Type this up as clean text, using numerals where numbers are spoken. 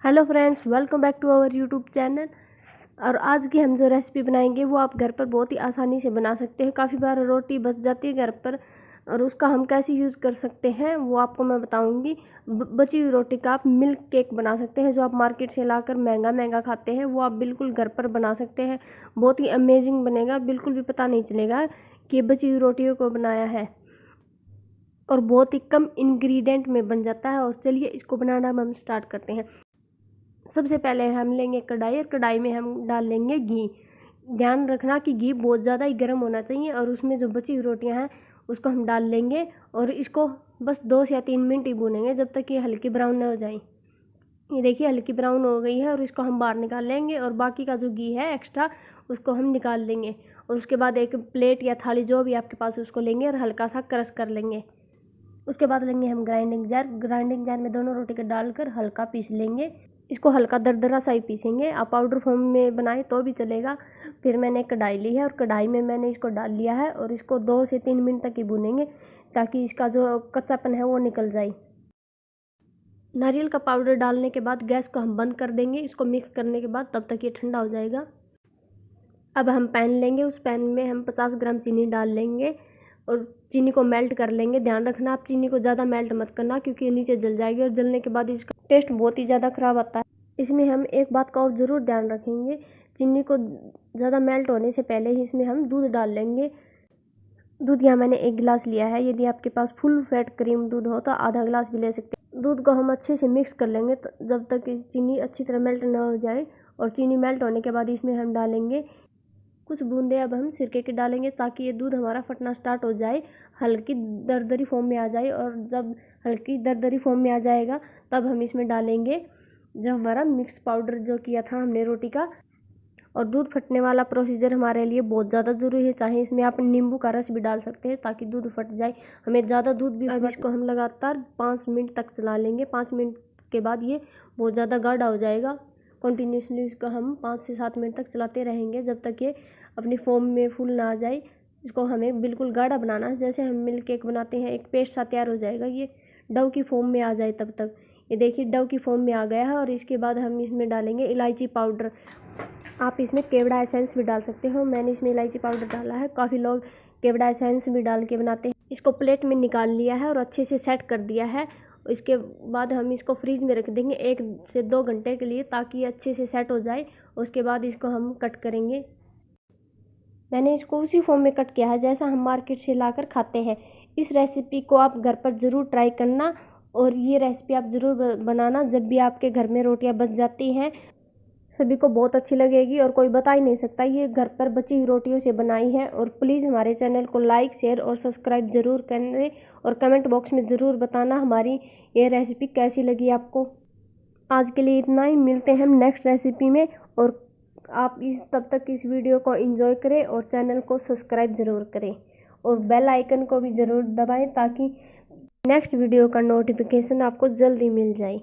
Hello friends, welcome back to our YouTube channel. और आज की हम जो रेसिपी बनाएंगे वो आप घर पर बहुत ही आसानी से बना सकते हैं। काफ़ी बार रोटी बच जाती है घर पर और उसका हम कैसे यूज़ कर सकते हैं वो आपको मैं बताऊंगी। बची हुई रोटी का आप मिल्क केक बना सकते हैं। जो आप मार्केट से लाकर महंगा महंगा खाते हैं वो आप बिल्कुल घर पर बना सकते हैं। बहुत ही अमेजिंग बनेगा, बिल्कुल भी पता नहीं चलेगा कि बची हुई रोटियों को बनाया है और बहुत ही कम इंग्रेडिएंट में बन जाता है। और चलिए इसको बनाना हम स्टार्ट करते हैं। सबसे पहले हम लेंगे कढ़ाई और कढ़ाई में हम डाल लेंगे घी। ध्यान रखना कि घी बहुत ज़्यादा ही गर्म होना चाहिए और उसमें जो बची हुई रोटियां हैं उसको हम डाल लेंगे और इसको बस 2 या 3 मिनट ही भूनेंगे जब तक ये हल्की ब्राउन न हो जाए। ये देखिए हल्की ब्राउन हो गई है और इसको हम बाहर निकाल लेंगे और बाकी का जो घी है एक्स्ट्रा उसको हम निकाल लेंगे। और उसके बाद एक प्लेट या थाली जो भी आपके पास उसको लेंगे और हल्का सा क्रश कर लेंगे। उसके बाद लेंगे हम ग्राइंडिंग जार में दोनों रोटी को डालकर हल्का पीस लेंगे। इसको हल्का दरदरा सा ही पीसेंगे। आप पाउडर फॉर्म में बनाए तो भी चलेगा। फिर मैंने कढ़ाई ली है और कढ़ाई में मैंने इसको डाल लिया है और इसको 2 से 3 मिनट तक ही भूनेंगे ताकि इसका जो कच्चापन है वो निकल जाए। नारियल का पाउडर डालने के बाद गैस को हम बंद कर देंगे। इसको मिक्स करने के बाद तब तक ये ठंडा हो जाएगा। अब हम पैन लेंगे, उस पैन में हम 50 ग्राम चीनी डाल लेंगे और चीनी को मेल्ट कर लेंगे। ध्यान रखना आप चीनी को ज़्यादा मेल्ट मत करना क्योंकि ये नीचे जल जाएगी और जलने के बाद इसका टेस्ट बहुत ही ज़्यादा ख़राब आता है। इसमें हम एक बात का और ज़रूर ध्यान रखेंगे, चीनी को ज़्यादा मेल्ट होने से पहले ही इसमें हम दूध डाल लेंगे। दूध यहाँ मैंने 1 गिलास लिया है। यदि आपके पास फुल फैट क्रीम दूध हो तो आधा गिलास भी ले सकते हैं। दूध को हम अच्छे से मिक्स कर लेंगे तो जब तक चीनी अच्छी तरह मेल्ट ना हो जाए। और चीनी मेल्ट होने के बाद इसमें हम डालेंगे कुछ बूंदे। अब हम सिरके के डालेंगे ताकि ये दूध हमारा फटना स्टार्ट हो जाए, हल्की दरदरी फॉर्म में आ जाए। और जब हल्की दरदरी फॉर्म में आ जाएगा तब हम इसमें डालेंगे जो हमारा मिक्स पाउडर जो किया था हमने रोटी का। और दूध फटने वाला प्रोसीजर हमारे लिए बहुत ज़्यादा ज़रूरी है। चाहे इसमें आप नींबू का रस भी डाल सकते हैं ताकि दूध फट जाए, हमें ज़्यादा दूध भी। अब इसको हम लगातार 5 मिनट तक चला लेंगे। 5 मिनट के बाद ये बहुत ज़्यादा गाढ़ा हो जाएगा। कंटिन्यूसली इसको हम 5 से 7 मिनट तक चलाते रहेंगे जब तक ये अपनी फॉर्म में फूल ना आ जाए। इसको हमें बिल्कुल गाढ़ा बनाना है, जैसे हम मिल्क केक बनाते हैं एक पेस्ट सा तैयार हो जाएगा, ये डव की फॉर्म में आ जाए तब तक। ये देखिए डव की फॉर्म में आ गया है। और इसके बाद हम इसमें डालेंगे इलायची पाउडर। आप इसमें केवड़ा एसेंस भी डाल सकते हो, मैंने इसमें इलायची पाउडर डाला है। काफ़ी लोग केवड़ा एसेंस भी डाल के बनाते हैं। इसको प्लेट में निकाल लिया है और अच्छे से सेट कर दिया है। इसके बाद हम इसको फ्रीज में रख देंगे 1 से 2 घंटे के लिए ताकि ये अच्छे से सेट हो जाए। उसके बाद इसको हम कट करेंगे। मैंने इसको उसी फॉर्म में कट किया है जैसा हम मार्केट से लाकर खाते हैं। इस रेसिपी को आप घर पर ज़रूर ट्राई करना और ये रेसिपी आप ज़रूर बनाना जब भी आपके घर में रोटियां बच जाती हैं। सभी को बहुत अच्छी लगेगी और कोई बता ही नहीं सकता ये घर पर बची हुई रोटियों से बनाई है। और प्लीज़ हमारे चैनल को लाइक, शेयर और सब्सक्राइब ज़रूर करें और कमेंट बॉक्स में ज़रूर बताना हमारी ये रेसिपी कैसी लगी आपको। आज के लिए इतना ही, मिलते हैं हम नेक्स्ट रेसिपी में। और आप तब तक इस वीडियो को एंजॉय करें और चैनल को सब्सक्राइब ज़रूर करें और बेल आइकन को भी ज़रूर दबाएं ताकि नेक्स्ट वीडियो का नोटिफिकेशन आपको जल्दी मिल जाए।